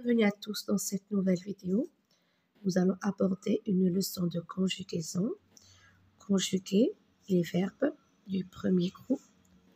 Bienvenue à tous dans cette nouvelle vidéo. Nous allons aborder une leçon de conjugaison. Conjuguer les verbes du premier groupe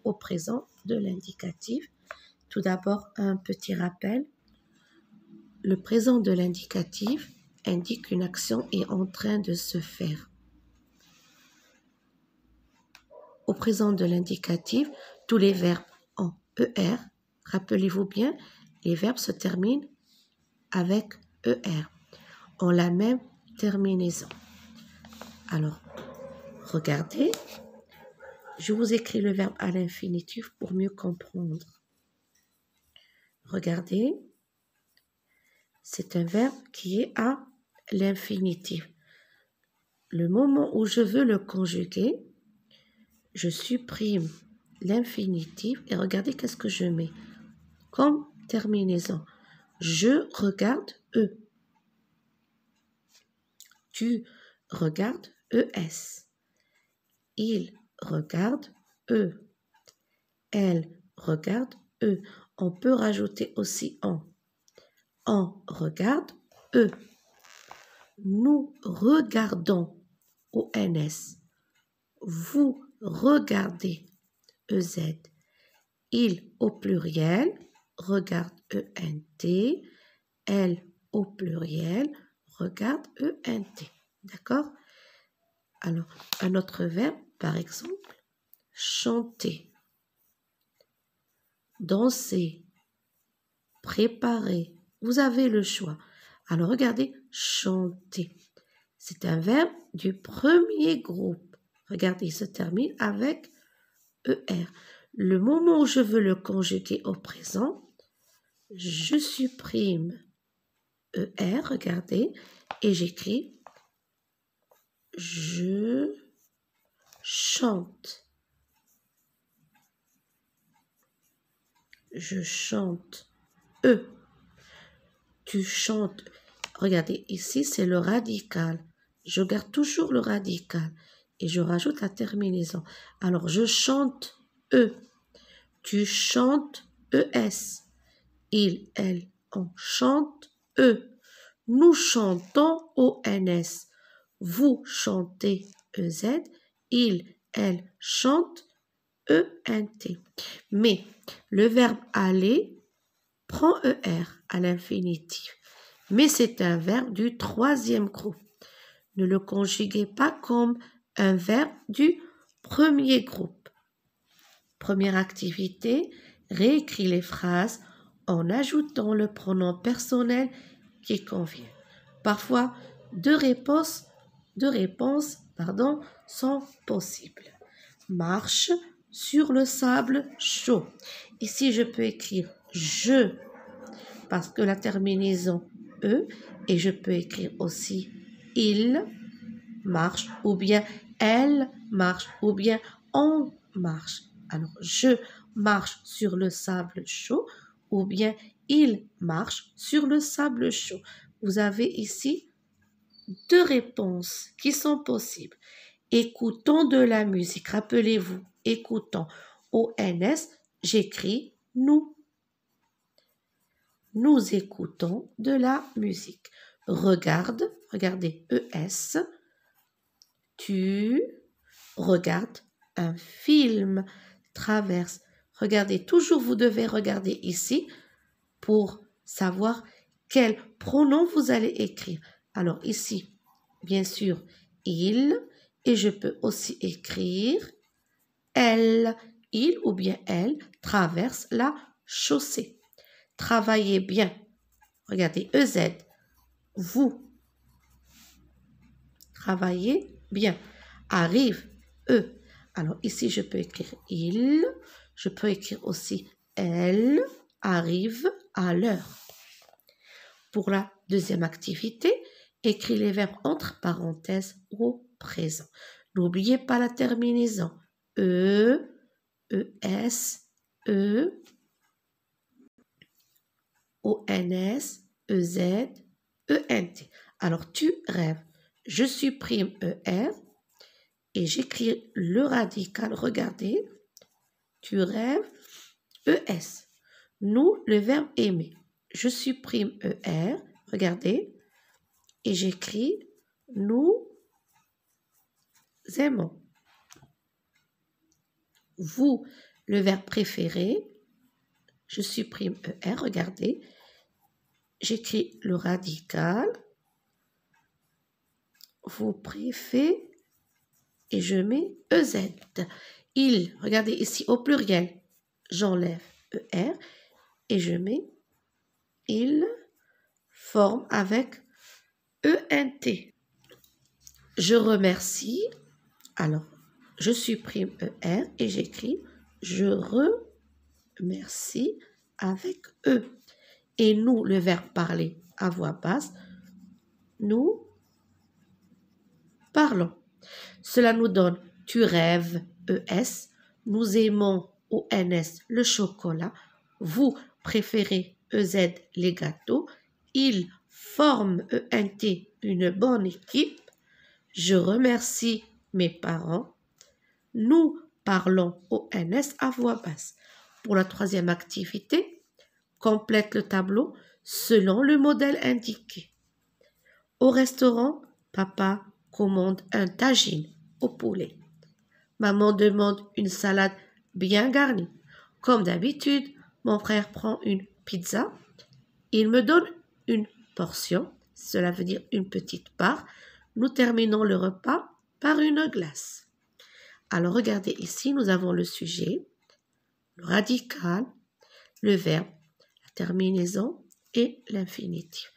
au présent de l'indicatif. Tout d'abord, un petit rappel. Le présent de l'indicatif indique qu'une action est en train de se faire. Au présent de l'indicatif, tous les verbes en ER, rappelez-vous bien, les verbes se terminent avec ER, ont la même terminaison. Alors, regardez, je vous écris le verbe à l'infinitif pour mieux comprendre. Regardez, c'est un verbe qui est à l'infinitif. Le moment où je veux le conjuguer, je supprime l'infinitif et regardez qu'est-ce que je mets comme terminaison. Je regarde eux. Tu regardes ES. Il regarde eux. Elle regarde eux. On peut rajouter aussi en. On regarde eux. Nous regardons ONS. Vous regardez EZ. Il au pluriel regarde ENT. Elle au pluriel regarde ENT. D'accord? Alors, un autre verbe, par exemple, chanter, danser, préparer. Vous avez le choix. Alors, regardez, chanter. C'est un verbe du premier groupe. Regardez, il se termine avec ER. Le moment où je veux le conjuguer au présent, je supprime ER, regardez, et j'écris je chante. Je chante. Tu chantes. Regardez, ici, c'est le radical. Je garde toujours le radical et je rajoute la terminaison. Alors, je chante E. Tu chantes ES. Il, elle, on chante E. Nous chantons ONS. Vous chantez EZ. Il, elle chante ENT. Mais le verbe aller prend ER à l'infinitif. Mais c'est un verbe du troisième groupe. Ne le conjuguez pas comme un verbe du premier groupe. Première activité, réécris les phrases en ajoutant le pronom personnel qui convient. Parfois, deux réponses sont possibles. Marche sur le sable chaud. Ici, je peux écrire je parce que la terminaison E, et je peux écrire aussi il marche ou bien elle marche ou bien on marche. Alors, je marche sur le sable chaud ou bien il marche sur le sable chaud. Vous avez ici deux réponses qui sont possibles. Écoutons de la musique. Rappelez-vous, écoutons. ONS, j'écris nous. Nous écoutons de la musique. Regarde, regardez, ES. Tu regardes un film. Traverse. Regardez, toujours vous devez regarder ici pour savoir quel pronom vous allez écrire. Alors ici, bien sûr, il, et je peux aussi écrire elle. Il ou bien elle traverse la chaussée. Travaillez bien. Regardez, EZ. Vous. Travaillez bien. Arrive, E. Alors ici, je peux écrire il. Je peux écrire aussi elle arrive à l'heure. Pour la deuxième activité, écris les verbes entre parenthèses au présent. N'oubliez pas la terminaison. E, ES, E, ONS, EZ, ENT. Alors, tu rêves. Je supprime ER et j'écris le radical. Regardez. Tu rêves. ES. Nous, le verbe aimer. je supprime ER, regardez, et j'écris nous aimons. Vous, le verbe préféré, je supprime ER, regardez, j'écris le radical, vous préférez, et je mets EZ. Il, regardez ici au pluriel, j'enlève ER et je mets il forme avec ENT. Je remercie, alors je supprime ER et j'écris je remercie avec E. Et nous, le verbe parler à voix basse, nous parlons. Cela nous donne tu rêves, ES, nous aimons, ONS, le chocolat, vous préférez, EZ, les gâteaux, ils forment, ENT, une bonne équipe, je remercie mes parents, nous parlons, ONS, à voix basse. Pour la troisième activité, complète le tableau selon le modèle indiqué. Au restaurant, papa commande un tagine au poulet. Maman demande une salade bien garnie. Comme d'habitude, mon frère prend une pizza. Il me donne une portion, cela veut dire une petite part. Nous terminons le repas par une glace. Alors regardez ici, nous avons le sujet, le radical, le verbe, la terminaison et l'infinitif.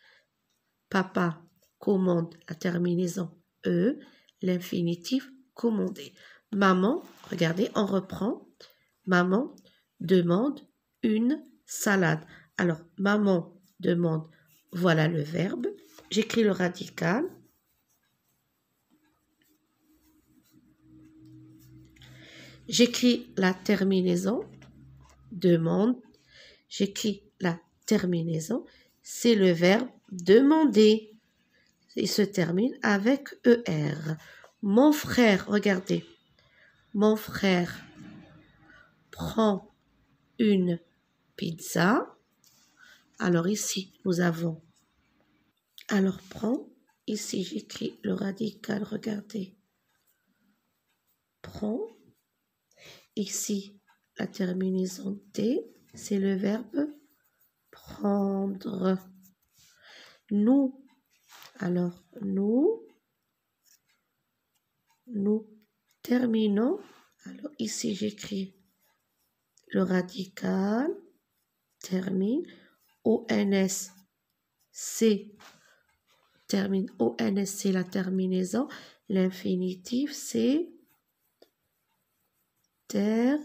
Papa commande la terminaison E, l'infinitif commandé. Maman, regardez, on reprend. Maman demande une salade. Alors, maman demande, voilà le verbe. J'écris le radical. J'écris la terminaison. Demande. J'écris la terminaison. C'est le verbe demander. Il se termine avec ER. Mon frère, regardez. Mon frère prend une pizza. Alors ici, nous avons. Alors prend. Ici, j'écris le radical. Regardez. Prend. Ici, la terminaison T, c'est le verbe prendre. Nous. Alors, nous terminons. Alors, ici, j'écris le radical, termine, ONS, c'est, termine, ONS, c'est la terminaison, l'infinitif, c'est terminé.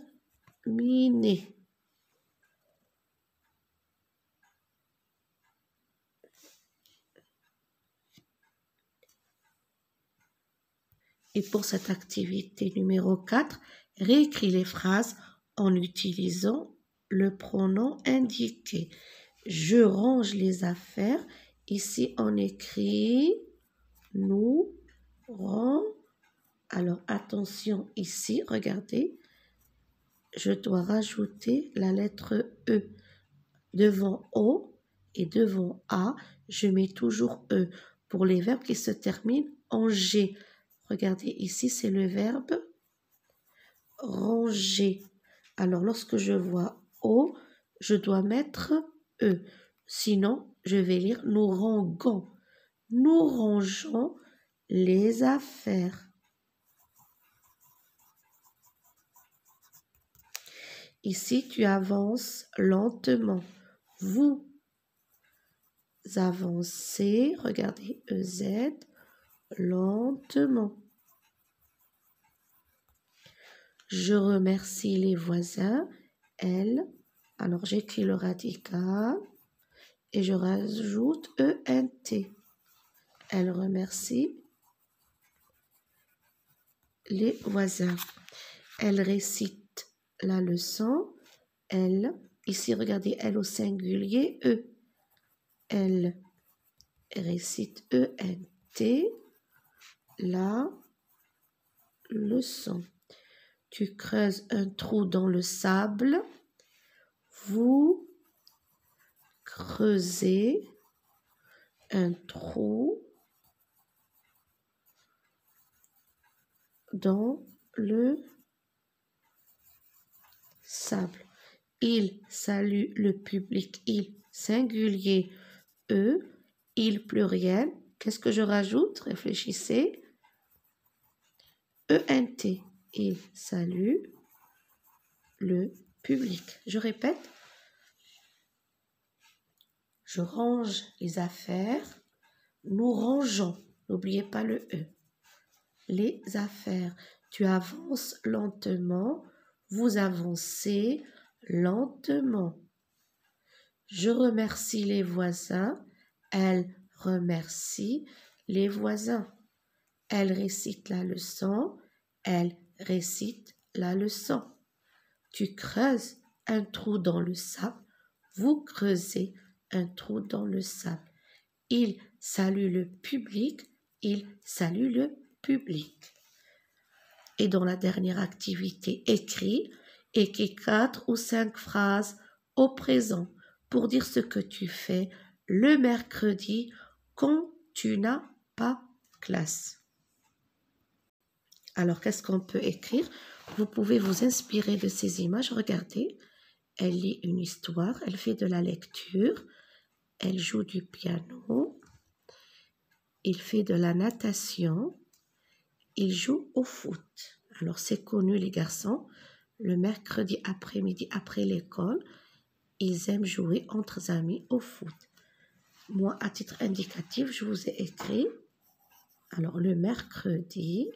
Et pour cette activité numéro 4, réécris les phrases en utilisant le pronom indiqué. Je range les affaires. Ici, on écrit nous rangeons. Alors, attention ici, regardez. Je dois rajouter la lettre E. Devant O et devant A, je mets toujours E. Pour les verbes qui se terminent en G. Regardez, ici, c'est le verbe ranger. Alors, lorsque je vois O, je dois mettre E. Sinon, je vais lire nous rangeons. Nous rangeons les affaires. Ici, tu avances lentement. Vous avancez, regardez, EZ, lentement. Je remercie les voisins, elle. Alors, j'écris le radical et je rajoute ENT. Elle remercie les voisins. Elle récite la leçon. Elle, ici, regardez, elle au singulier, E. Elle récite ENT la leçon. Tu creuses un trou dans le sable. Vous creuser un trou dans le sable. Il salue le public. Il singulier. Eux. Il pluriel. Qu'est-ce que je rajoute? Réfléchissez. ENT. Il salue le public. Je répète. Je range les affaires. Nous rangeons. N'oubliez pas le E. Les affaires. Tu avances lentement. Vous avancez lentement. Je remercie les voisins. Elle remercie les voisins. Elle récite la leçon. Elle récite la leçon. Tu creuses un trou dans le sable. Vous creusez un trou dans le sable. Il salue le public. Il salue le public. Et dans la dernière activité, écris 4 ou 5 phrases au présent pour dire ce que tu fais le mercredi quand tu n'as pas classe. Alors, qu'est-ce qu'on peut écrire? Vous pouvez vous inspirer de ces images. Regardez, elle lit une histoire, elle fait de la lecture, elle joue du piano, il fait de la natation, il joue au foot. Alors, c'est connu, les garçons, le mercredi après-midi, après l'école, ils aiment jouer entre amis au foot. Moi, à titre indicatif, je vous ai écrit, alors le mercredi,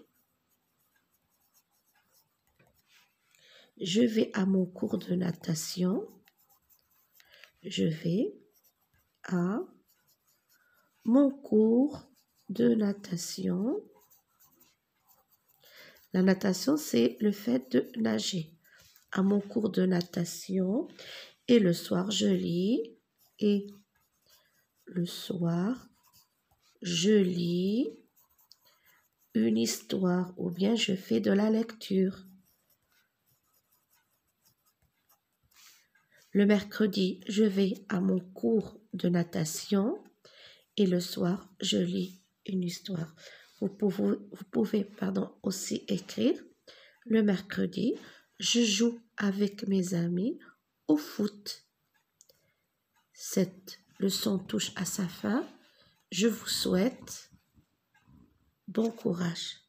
je vais à mon cours de natation. Je vais à mon cours de natation. La natation, c'est le fait de nager. À mon cours de natation. Et le soir, je lis. Et le soir, je lis une histoire ou bien je fais de la lecture. Le mercredi, je vais à mon cours de natation et le soir, je lis une histoire. Vous pouvez aussi écrire le mercredi, je joue avec mes amis au foot. Cette leçon touche à sa fin. Je vous souhaite bon courage.